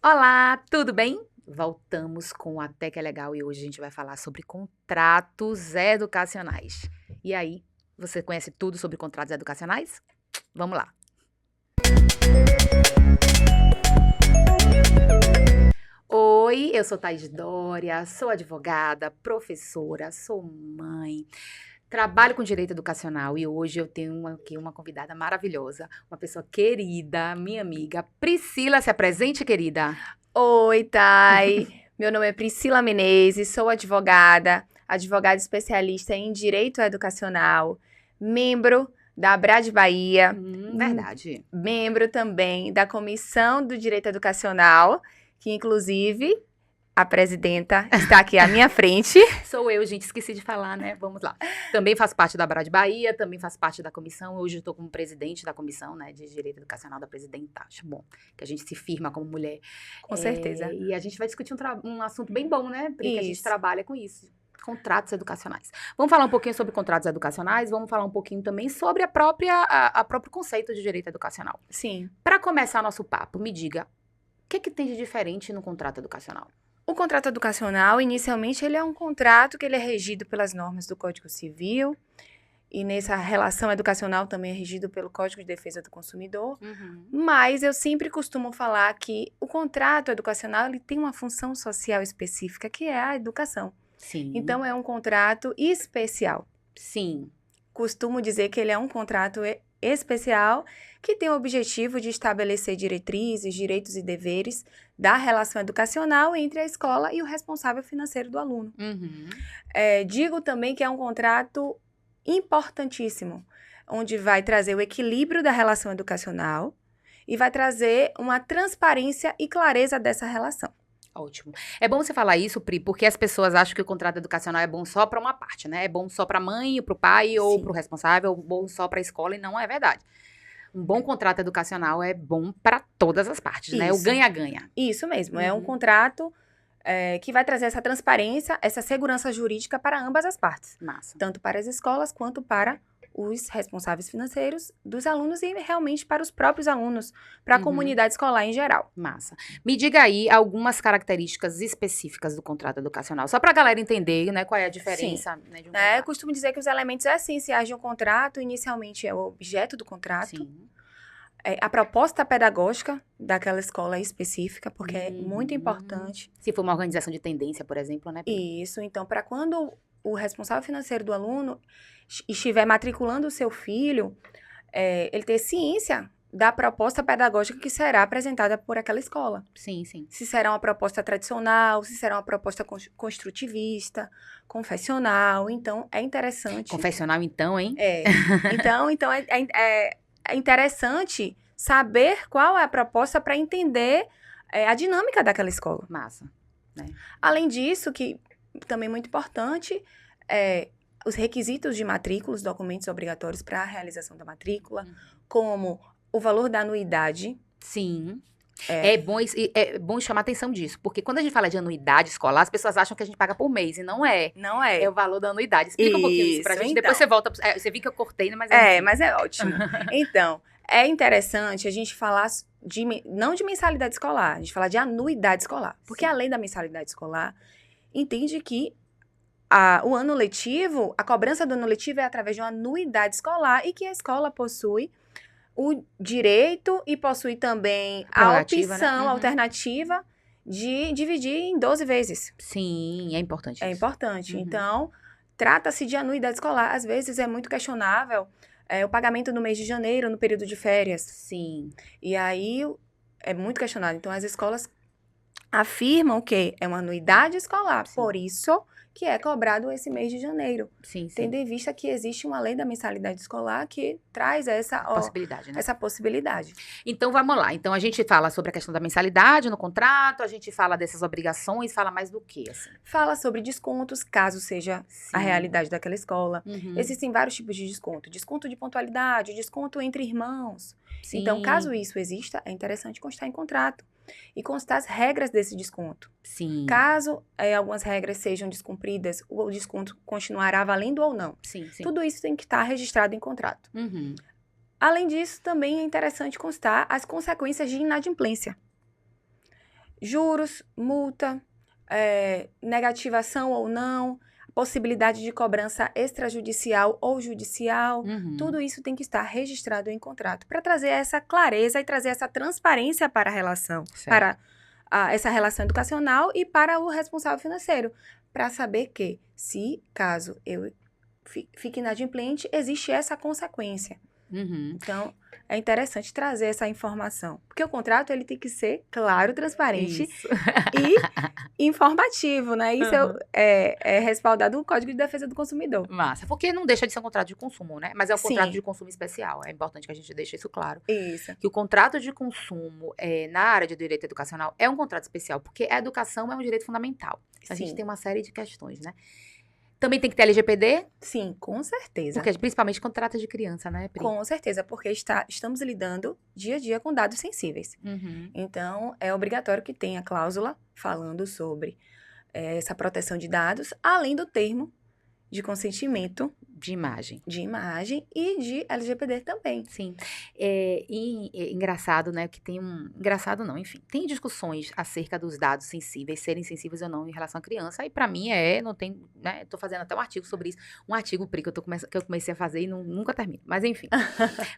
Olá, tudo bem? Voltamos com o Até que é Legal e hoje a gente vai falar sobre contratos educacionais. E aí, você conhece tudo sobre contratos educacionais? Vamos lá. Oi, eu sou Thaís Dória, sou advogada, professora, sou mãe, trabalho com direito educacional e hoje eu tenho aqui uma convidada maravilhosa, uma pessoa querida, minha amiga Priscila. Se apresente, querida. Oi, Thay. Meu nome é Priscila Menezes, sou advogada especialista em Direito Educacional, membro da Abrad Bahia, Verdade. membro também da Comissão do Direito Educacional, que inclusive a presidenta está aqui à minha frente. Sou eu, gente, esqueci de falar, né? Vamos lá. Também faço parte da Abrad Bahia, também faço parte da comissão. Hoje eu estou como presidente da comissão, né, de Direito Educacional da presidenta. Acho bom que a gente se firma como mulher. Com certeza. E a gente vai discutir um assunto bem bom, né, Pri, que a gente Isso. trabalha com isso. Contratos educacionais. Vamos falar um pouquinho sobre contratos educacionais, vamos falar um pouquinho também sobre a próprio conceito de direito educacional. Sim. Para começar nosso papo, me diga, o que tem de diferente no contrato educacional? O contrato educacional, inicialmente, ele é um contrato que ele é regido pelas normas do Código Civil, e nessa relação educacional também é regido pelo Código de Defesa do Consumidor. Mas eu sempre costumo falar que o contrato educacional ele tem uma função social específica, que é a educação. Sim. Então, é um contrato especial. Sim. Costumo dizer que ele é um contrato especial que tem o objetivo de estabelecer diretrizes, direitos e deveres da relação educacional entre a escola e o responsável financeiro do aluno. Digo também que é um contrato importantíssimo, onde vai trazer o equilíbrio da relação educacional e vai trazer uma transparência e clareza dessa relação. Ótimo. É bom você falar isso, Pri, porque as pessoas acham que o contrato educacional é bom só para uma parte, né? É bom só para a mãe, para o pai ou para o responsável, ou bom só para a escola, e não é verdade. Um bom contrato educacional é bom para todas as partes, né? O ganha-ganha. Isso mesmo. É um contrato que vai trazer essa transparência, essa segurança jurídica para ambas as partes. Massa. Tanto para as escolas quanto para os responsáveis financeiros dos alunos e realmente para os próprios alunos, para a comunidade escolar em geral. Massa. Me diga aí algumas características específicas do contrato educacional, só para a galera entender, né, qual é a diferença, né, de um contrato. Eu costumo dizer que os elementos essenciais de um contrato, inicialmente, é o objeto do contrato, Sim. A proposta pedagógica daquela escola específica, porque é muito importante. Se for uma organização de tendência, por exemplo, né? Isso, então, para quando o responsável financeiro do aluno estiver matriculando o seu filho, ele ter ciência da proposta pedagógica que será apresentada por aquela escola. Sim, sim. Se será uma proposta tradicional, se será uma proposta construtivista, confessional, então é interessante. Confessional, então, hein? Então é interessante saber qual é a proposta para entender a dinâmica daquela escola. Massa. Né? Além disso, que também muito importante, os requisitos de matrícula, os documentos obrigatórios para a realização da matrícula, como o valor da anuidade. Sim. É bom chamar atenção disso, porque quando a gente fala de anuidade escolar, as pessoas acham que a gente paga por mês, e não é. Não é. É o valor da anuidade. Explica um pouquinho isso pra gente, então. depois você volta, você viu que eu cortei, né? Mas é ótimo. Então, é interessante a gente falar não de mensalidade escolar, a gente falar de anuidade escolar, porque além da mensalidade escolar, entende que o ano letivo, a cobrança do ano letivo é através de uma anuidade escolar e que a escola possui o direito e possui também a opção alternativa de dividir em 12 vezes. Sim, é importante isso. É importante. Então, trata-se de anuidade escolar. Às vezes é muito questionável o pagamento no mês de janeiro, no período de férias. Sim. E aí é muito questionado. Então, as escolas afirmam que é uma anuidade escolar. Sim. Por isso que é cobrado esse mês de janeiro. Sim, sim. Tendo em vista que existe uma lei da mensalidade escolar que traz essa possibilidade, né? Essa possibilidade. Então, vamos lá. Então, a gente fala sobre a questão da mensalidade no contrato, a gente fala dessas obrigações, fala mais do quê, assim? Fala sobre descontos, caso seja a realidade daquela escola. Existem vários tipos de desconto. Desconto de pontualidade, desconto entre irmãos. Sim. Então, caso isso exista, é interessante constar em contrato. E constar as regras desse desconto. Sim. Caso algumas regras sejam descumpridas, o desconto continuará valendo ou não. Sim, sim. Tudo isso tem que estar registrado em contrato. Além disso, também é interessante constar as consequências de inadimplência. juros, multa, negativação ou não, possibilidade de cobrança extrajudicial ou judicial, tudo isso tem que estar registrado em contrato para trazer essa clareza e trazer essa transparência para a relação, para essa relação educacional e para o responsável financeiro, para saber que, se caso eu fique inadimplente, existe essa consequência. Então, é interessante trazer essa informação. Porque o contrato, ele tem que ser claro, transparente e informativo, né? Isso é respaldado no Código de Defesa do Consumidor. Massa. Porque não deixa de ser um contrato de consumo, né? Mas é um contrato de consumo especial. É importante que a gente deixe isso claro. Isso. Que o contrato de consumo na área de direito educacional é um contrato especial. Porque a educação é um direito fundamental. A gente tem uma série de questões, né? Também tem que ter LGPD? Sim, com certeza. Porque principalmente quando trata de criança, né, Pri? Com certeza, porque estamos lidando dia a dia com dados sensíveis. Então, é obrigatório que tenha cláusula falando sobre essa proteção de dados, além do termo de consentimento de imagem e de LGPD também. Sim. E engraçado, né, que tem engraçado não, enfim, tem discussões acerca dos dados sensíveis, serem sensíveis ou não em relação à criança, e pra mim não tem, né, tô fazendo até um artigo sobre isso, um artigo, Pri, que eu comecei a fazer e nunca termino, mas enfim,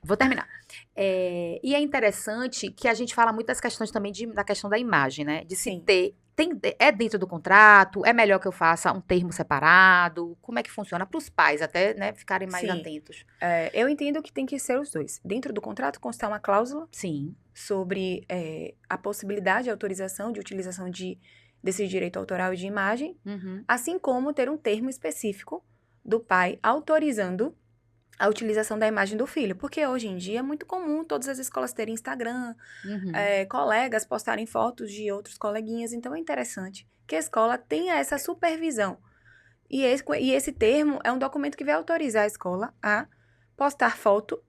vou terminar. E é interessante que a gente fala muito das questões também da questão da imagem, né, de se ter é dentro do contrato? É melhor que eu faça um termo separado? Como é que funciona? Para os pais até, né, ficarem mais atentos. Eu entendo que tem que ser os dois. Dentro do contrato constar uma cláusula sobre a possibilidade de autorização, de utilização desse direito autoral e de imagem, assim como ter um termo específico do pai autorizando a utilização da imagem do filho, porque hoje em dia é muito comum todas as escolas terem Instagram, colegas postarem fotos de outros coleguinhas, então é interessante que a escola tenha essa supervisão. E esse termo é um documento que vai autorizar a escola a postar foto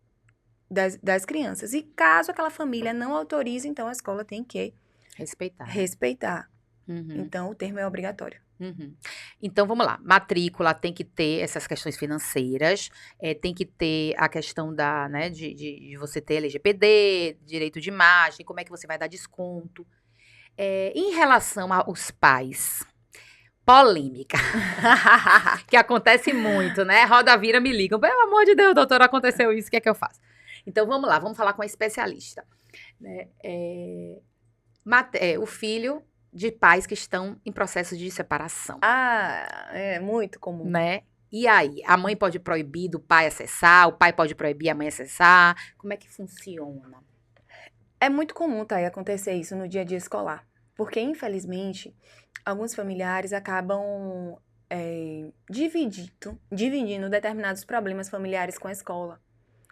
das crianças. E caso aquela família não autorize, então a escola tem que respeitar. Então o termo é obrigatório. Então, vamos lá. Matrícula tem que ter essas questões financeiras, tem que ter a questão né, de você ter LGPD, direito de imagem, como é que você vai dar desconto. Em relação aos pais, polêmica, que acontece muito, né? Roda, vira, me ligam. Pelo amor de Deus, doutora, aconteceu isso, o que é que eu faço? Então, vamos lá, vamos falar com a especialista. Né? O filho de pais que estão em processo de separação. É muito comum. Né? E aí, a mãe pode proibir do pai acessar, o pai pode proibir a mãe acessar? Como é que funciona? É muito comum, Thay, acontecer isso no dia a dia escolar. Porque, infelizmente, alguns familiares acabam dividindo determinados problemas familiares com a escola.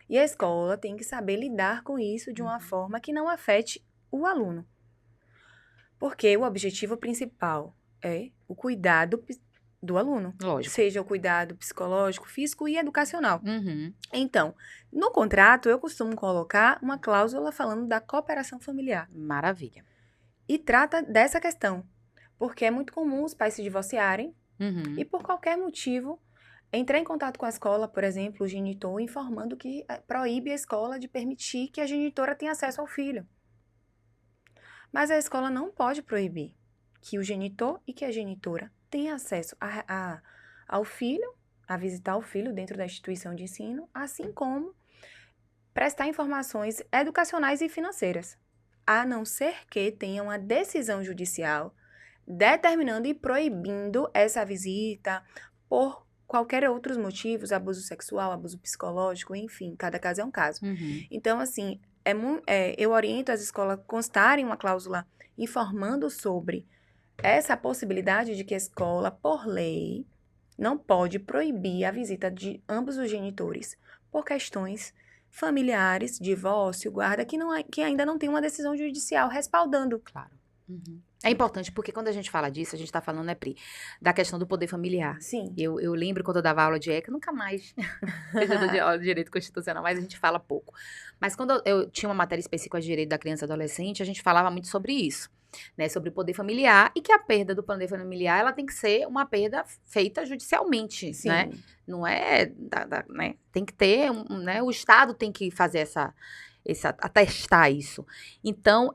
E a escola tem que saber lidar com isso de uma forma que não afete o aluno. Porque o objetivo principal é o cuidado do aluno. Lógico. Seja o cuidado psicológico, físico e educacional. Então, no contrato, eu costumo colocar uma cláusula falando da cooperação familiar. Maravilha. E trata dessa questão. Porque é muito comum os pais se divorciarem e, por qualquer motivo, entrar em contato com a escola, por exemplo, o genitor, informando que proíbe a escola de permitir que a genitora tenha acesso ao filho. Mas a escola não pode proibir que o genitor e que a genitora tenham acesso ao filho, a visitar o filho dentro da instituição de ensino, assim como prestar informações educacionais e financeiras, a não ser que tenha uma decisão judicial determinando e proibindo essa visita por qualquer outros motivos, abuso sexual, abuso psicológico, enfim, cada caso é um caso. Então, assim, eu oriento as escolas a constarem uma cláusula informando sobre essa possibilidade de que a escola, por lei, não pode proibir a visita de ambos os genitores por questões familiares, divórcio, guarda, que ainda não tem uma decisão judicial respaldando. Claro. É importante, porque quando a gente fala disso, a gente está falando, né, Pri, da questão do poder familiar. Sim. Eu lembro quando eu dava aula de ECA, nunca mais eu dou aula de direito constitucional, mas a gente fala pouco. Mas quando eu tinha uma matéria específica de direito da criança e adolescente, a gente falava muito sobre isso, né, sobre o poder familiar, e que a perda do poder familiar, ela tem que ser uma perda feita judicialmente, Sim. né? Não é, né, tem que ter, né, o Estado tem que fazer atestar isso. Então,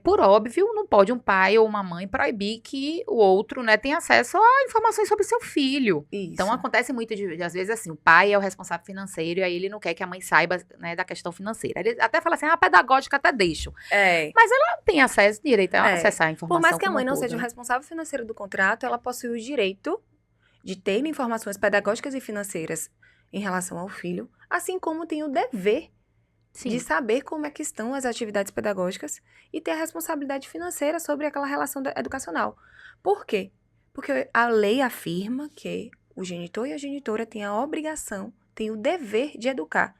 por óbvio, não pode um pai ou uma mãe proibir que o outro, né, tenha acesso a informações sobre seu filho. Isso. Então, acontece muito de às vezes, assim, o pai é o responsável financeiro e aí ele não quer que a mãe saiba, né, da questão financeira. Ele até fala assim, pedagógica até deixo. Mas ela tem acesso, direito a acessar a informação. Por mais que a mãe não todo, seja o responsável financeiro do contrato, ela possui o direito de ter informações pedagógicas e financeiras em relação ao filho, assim como tem o dever Sim. de saber como é que estão as atividades pedagógicas e ter a responsabilidade financeira sobre aquela relação educacional. Por quê? Porque a lei afirma que o genitor e a genitora têm a obrigação, têm o dever de educar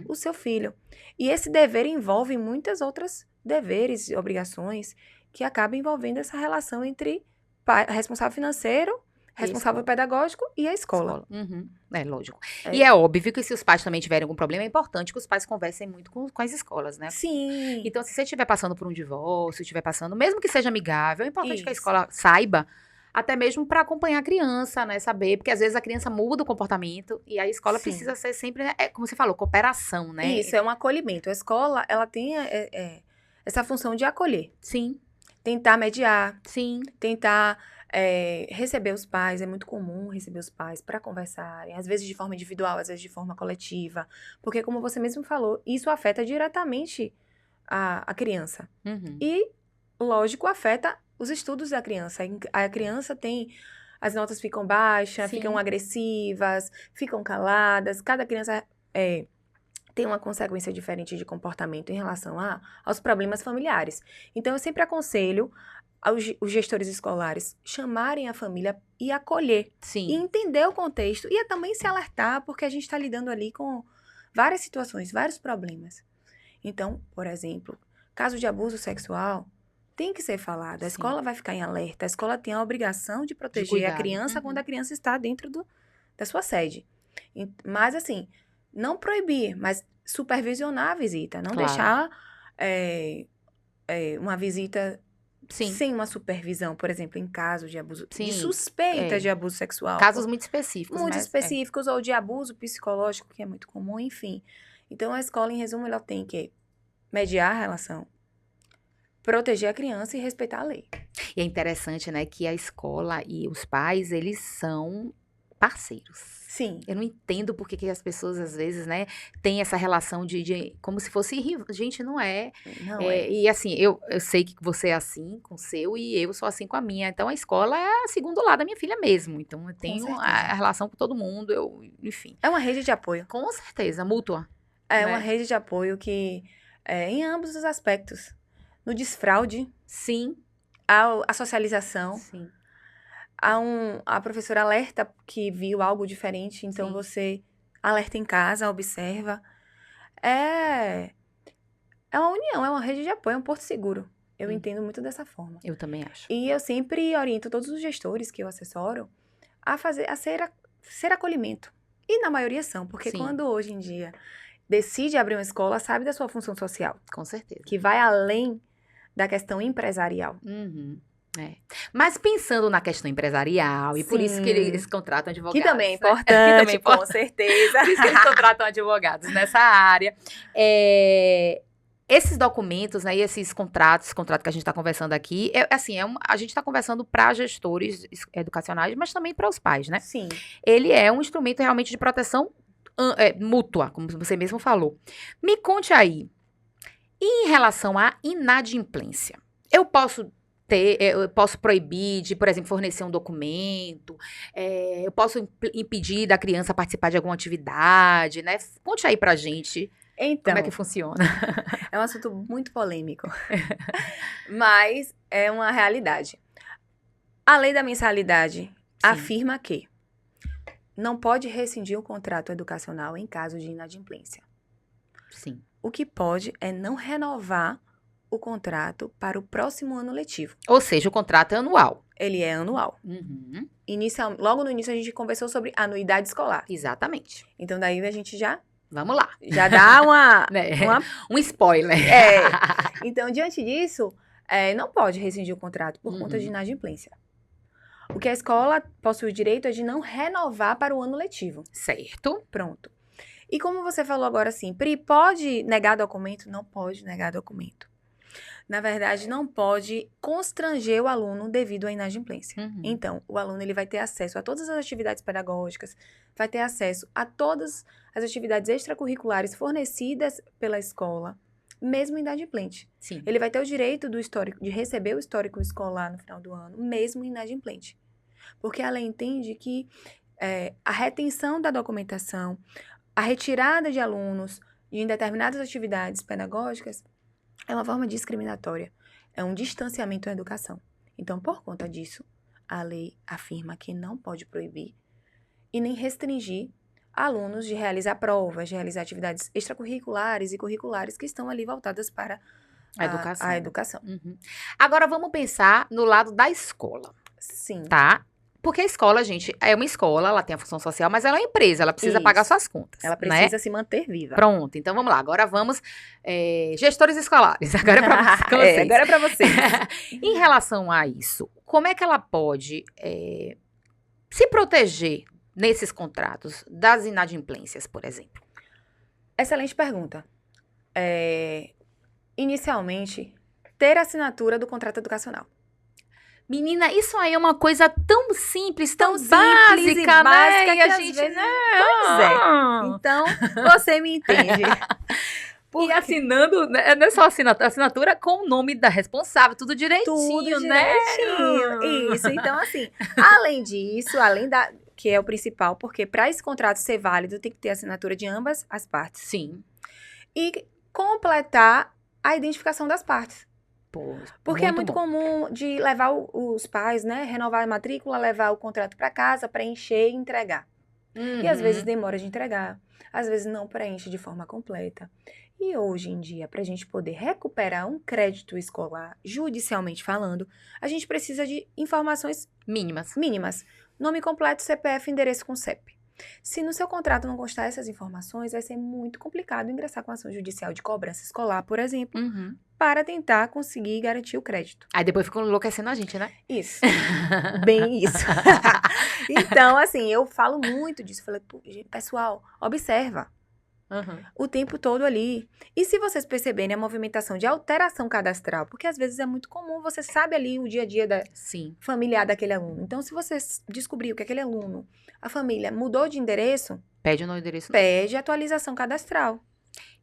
o seu filho. E esse dever envolve muitas outras deveres e obrigações que acabam envolvendo essa relação entre responsável financeiro, responsável pedagógico e a escola. É lógico. E é óbvio que se os pais também tiverem algum problema, é importante que os pais conversem muito com as escolas, né? Sim. Então, se você estiver passando por um divórcio, estiver passando, mesmo que seja amigável, é importante que a escola saiba, até mesmo para acompanhar a criança, né? Saber, porque às vezes a criança muda o comportamento e a escola precisa ser sempre, né, como você falou, cooperação, né? Isso, é um acolhimento. A escola, ela tem essa função de acolher. Sim. Tentar mediar. Sim. Tentar receber os pais. É muito comum receber os pais para conversarem. Às vezes de forma individual, às vezes de forma coletiva. Porque, como você mesmo falou, isso afeta diretamente a criança. E, lógico, afeta os estudos da criança. A criança tem... As notas ficam baixas, ficam agressivas, ficam caladas. Cada criança tem uma consequência diferente de comportamento em relação aos problemas familiares. Então, eu sempre aconselho os gestores escolares chamarem a família e acolher. Sim. E entender o contexto. E também se alertar, porque a gente está lidando ali com várias situações, vários problemas. Então, por exemplo, caso de abuso sexual, tem que ser falado. A escola vai ficar em alerta. A escola tem a obrigação de proteger a criança quando a criança está dentro da sua sede. Mas, assim, não proibir, mas supervisionar a visita. Não deixar uma visita sem uma supervisão, por exemplo, em caso de abuso, de suspeita de abuso sexual. Casos muito específicos. Muito específicos, ou de abuso psicológico, que é muito comum, enfim. Então, a escola, em resumo, ela tem que mediar a relação, proteger a criança e respeitar a lei. E é interessante, né, que a escola e os pais, eles são parceiros. Sim. Eu não entendo por que as pessoas, às vezes, né, têm essa relação de como se fosse rival. Gente, não é. Não é. E assim, eu sei que você é assim com o seu e eu sou assim com a minha. Então, a escola é a segundo lado da minha filha mesmo. Então, eu tenho a relação com todo mundo, enfim. É uma rede de apoio. Com certeza, mútua. É uma rede de apoio que, em ambos os aspectos. No desfraude. Sim. A socialização. Sim. A professora alerta que viu algo diferente, então você alerta em casa, observa. É uma união, é uma rede de apoio, é um porto seguro. Eu entendo muito dessa forma. Eu também acho. E eu sempre oriento todos os gestores que eu assessoro a ser acolhimento. E na maioria são, porque quando hoje em dia decide abrir uma escola, sabe da sua função social. Com certeza. Que vai além da questão empresarial. Mas pensando na questão empresarial, e por isso que eles contratam advogados. Que também é importante, com certeza. Por isso que eles contratam advogados nessa área. Esses documentos, né, e esses contratos que a gente está conversando aqui, a gente está conversando para gestores educacionais, mas também para os pais, né? Sim. Ele é um instrumento realmente de proteção mútua, como você mesmo falou. Me conte aí, em relação à inadimplência, eu posso proibir de, por exemplo, fornecer um documento, eu posso impedir da criança participar de alguma atividade, né? Conte aí pra gente como é que funciona. É um assunto muito polêmico, mas é uma realidade. A lei da mensalidade afirma que não pode rescindir o contrato educacional em caso de inadimplência. Sim. O que pode é não renovar o contrato para o próximo ano letivo. Ou seja, o contrato é anual. Ele é anual. Logo no início a gente conversou sobre anuidade escolar. Exatamente. Então daí a gente já... Vamos lá. Já dá um spoiler. Então, diante disso, não pode rescindir o contrato por conta de inadimplência. O que a escola possui o direito é de não renovar para o ano letivo. Certo. Pronto. E como você falou agora assim, Pri, pode negar documento? Não pode negar documento. Na verdade, não pode constranger o aluno devido à inadimplência. Uhum. Então, o aluno ele vai ter acesso a todas as atividades pedagógicas, vai ter acesso a todas as atividades extracurriculares fornecidas pela escola, mesmo inadimplente. Sim. Ele vai ter o direito do histórico, de receber o histórico escolar no final do ano, mesmo inadimplente. Porque a lei entende que a retenção da documentação, a retirada de alunos em determinadas atividades pedagógicas é uma forma discriminatória, é um distanciamento da educação. Então, por conta disso, a lei afirma que não pode proibir e nem restringir alunos de realizar provas, de realizar atividades extracurriculares e curriculares que estão ali voltadas para a educação. Uhum. Agora, vamos pensar no lado da escola. Sim. Tá? Porque a escola, gente, é uma escola, ela tem a função social, mas ela é uma empresa, ela precisa Isso. pagar suas contas. Ela precisa se manter viva. Pronto, então vamos lá. Agora vamos. Gestores escolares. Agora é pra vocês. Agora é pra vocês. Em relação a isso, como é que ela pode se proteger nesses contratos das inadimplências, por exemplo? Excelente pergunta. Inicialmente, ter a assinatura do contrato educacional. Menina, isso aí é uma coisa tão simples, tão simples básica, e básica né? que às vezes... Pois é. Então, você me entende. E assinando, né, não é só assinatura com o nome da responsável, tudo direitinho, né? Isso, então assim, além disso, que é o principal, porque para esse contrato ser válido, tem que ter assinatura de ambas as partes. Sim. E completar a identificação das partes. Porque é muito bom. comum de levar os pais, né, renovar a matrícula, levar o contrato para casa, preencher e entregar. E às vezes demora de entregar, às vezes não preenche de forma completa. E hoje em dia, para a gente poder recuperar um crédito escolar, judicialmente falando, a gente precisa de informações mínimas. Nome completo, CPF, endereço com CEP. Se no seu contrato não constar essas informações, vai ser muito complicado ingressar com ação judicial de cobrança escolar, por exemplo, para tentar conseguir garantir o crédito. Aí depois ficam enlouquecendo a gente, né? Isso. Bem isso. Então, assim, eu falo muito disso. Falei, pessoal, observa. O tempo todo ali. E se vocês perceberem a movimentação de alteração cadastral, porque às vezes é muito comum, você sabe ali o dia a dia familiar daquele aluno. Então, se você descobriu que aquele aluno, a família mudou de endereço, pede o novo endereço. Pede atualização cadastral.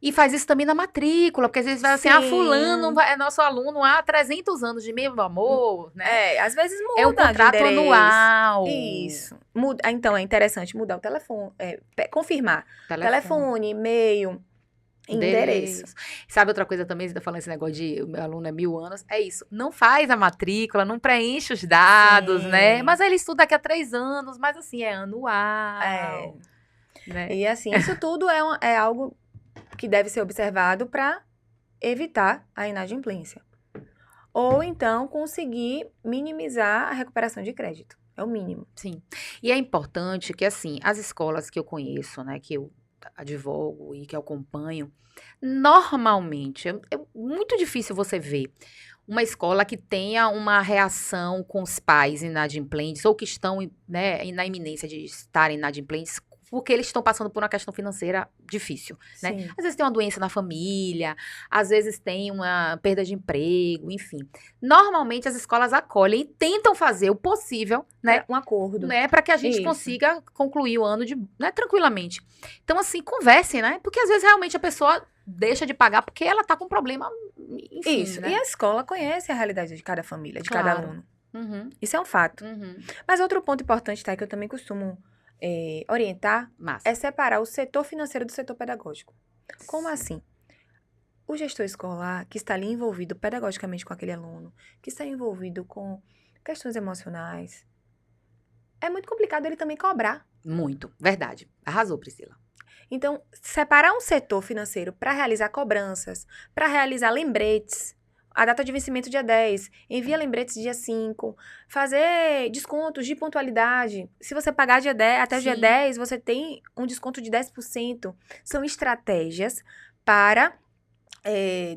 E faz isso também na matrícula, porque às vezes vai assim, fulano é nosso aluno há 300 anos de mesmo amor, né? Às vezes muda. É um contrato anual. Isso. Então, é interessante mudar o telefone, confirmar. Telefone, e-mail, endereço. Sabe outra coisa também, você tá falando esse negócio de o meu aluno é 1000 anos? É isso, não faz a matrícula, não preenche os dados, né? Mas aí ele estuda daqui a 3 anos, mas assim, é anual. Né? E assim, isso tudo é algo que deve ser observado para evitar a inadimplência. Ou então, conseguir minimizar a recuperação de crédito. É o mínimo. Sim. E é importante que, assim, as escolas que eu conheço, né, que eu advogo e que eu acompanho, normalmente, é muito difícil você ver uma escola que tenha uma reação com os pais inadimplentes ou que estão, né, na iminência de estarem inadimplentes, porque eles estão passando por uma questão financeira difícil, né? Às vezes tem uma doença na família, às vezes tem uma perda de emprego, enfim. Normalmente as escolas acolhem e tentam fazer o possível, né? Um acordo. Né? Para que a gente consiga concluir o ano tranquilamente. Então, assim, conversem, né? Porque às vezes realmente a pessoa deixa de pagar porque ela tá com problema, enfim, Isso, né? E a escola conhece a realidade de cada família, de cada aluno. Isso é um fato. Mas outro ponto importante, tá, que eu também costumo orientar, é separar o setor financeiro do setor pedagógico. Como assim? O gestor escolar, que está ali envolvido pedagogicamente com aquele aluno, que está envolvido com questões emocionais, é muito complicado ele também cobrar. Muito, verdade. Arrasou, Priscila. Então, separar um setor financeiro para realizar cobranças, para realizar lembretes, a data de vencimento dia 10, envia lembretes dia 5, fazer descontos de pontualidade. Se você pagar dia 10, até o dia 10, você tem um desconto de 10%. São estratégias para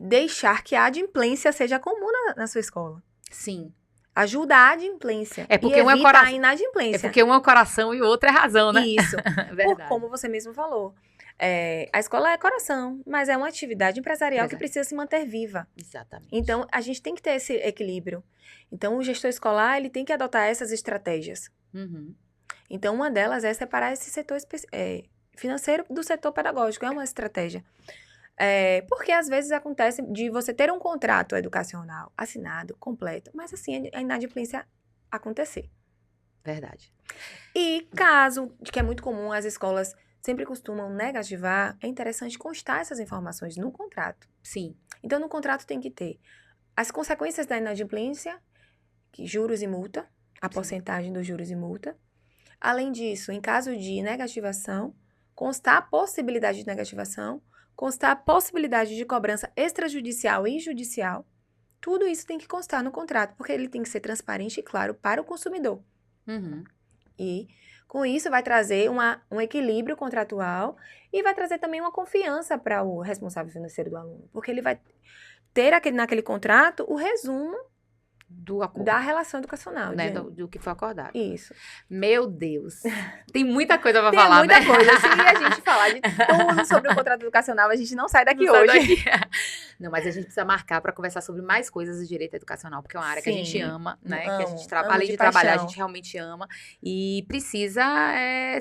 deixar que a adimplência seja comum na sua escola. Sim. Ajuda a adimplência. É porque e evita a inadimplência. É porque um é o coração e o outro é a razão, né? Isso. Verdade. Como você mesmo falou. A escola é coração, mas é uma atividade empresarial que precisa se manter viva. Exatamente. Então, a gente tem que ter esse equilíbrio. Então, o gestor escolar, ele tem que adotar essas estratégias. Uhum. Então, uma delas é separar esse setor financeiro do setor pedagógico. É uma estratégia. Porque, às vezes, acontece de você ter um contrato educacional assinado, completo, mas, assim, a inadimplência acontecer. Verdade. E caso, que é muito comum, as escolas sempre costumam negativar, é interessante constar essas informações no contrato. Sim. Então, no contrato tem que ter as consequências da inadimplência, que juros e multa, a porcentagem dos juros e multa. Além disso, em caso de negativação, constar a possibilidade de negativação, constar a possibilidade de cobrança extrajudicial e judicial. Tudo isso tem que constar no contrato, porque ele tem que ser transparente e claro para o consumidor. Uhum. E, com isso, vai trazer um equilíbrio contratual e vai trazer também uma confiança para o responsável financeiro do aluno, porque ele vai ter naquele contrato o resumo Do acordo. da relação educacional. Né, do que foi acordado. Isso. Meu Deus. Tem muita coisa pra Tem falar, né? muita coisa. Se a gente falar de tudo sobre o contrato educacional, a gente não sai daqui Não sai hoje. daqui. Não, mas a gente precisa marcar para conversar sobre mais coisas do direito educacional, porque é uma área que a gente Sim. ama, né? Amo, Que a gente amo além de de trabalhar, a paixão. gente realmente ama e precisa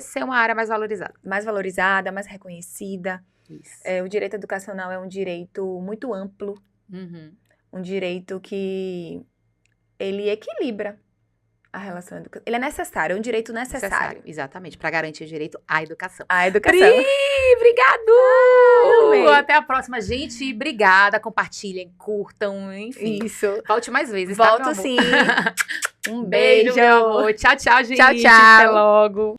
ser uma área mais valorizada. Mais valorizada, mais reconhecida. Isso. O direito educacional é um direito muito amplo, Uhum. um direito que ele equilibra a relação educacional. Ele é necessário, é um direito necessário. Exatamente, para garantir o direito à educação. A educação. Pri, obrigado! amei. Até a próxima, gente. Obrigada. Compartilhem, curtam, enfim. Isso. Volte mais vezes, tá, Volto meu amor? sim. Um Beijo, beijo. meu amor. Tchau, tchau, gente. Tchau, tchau. Até logo.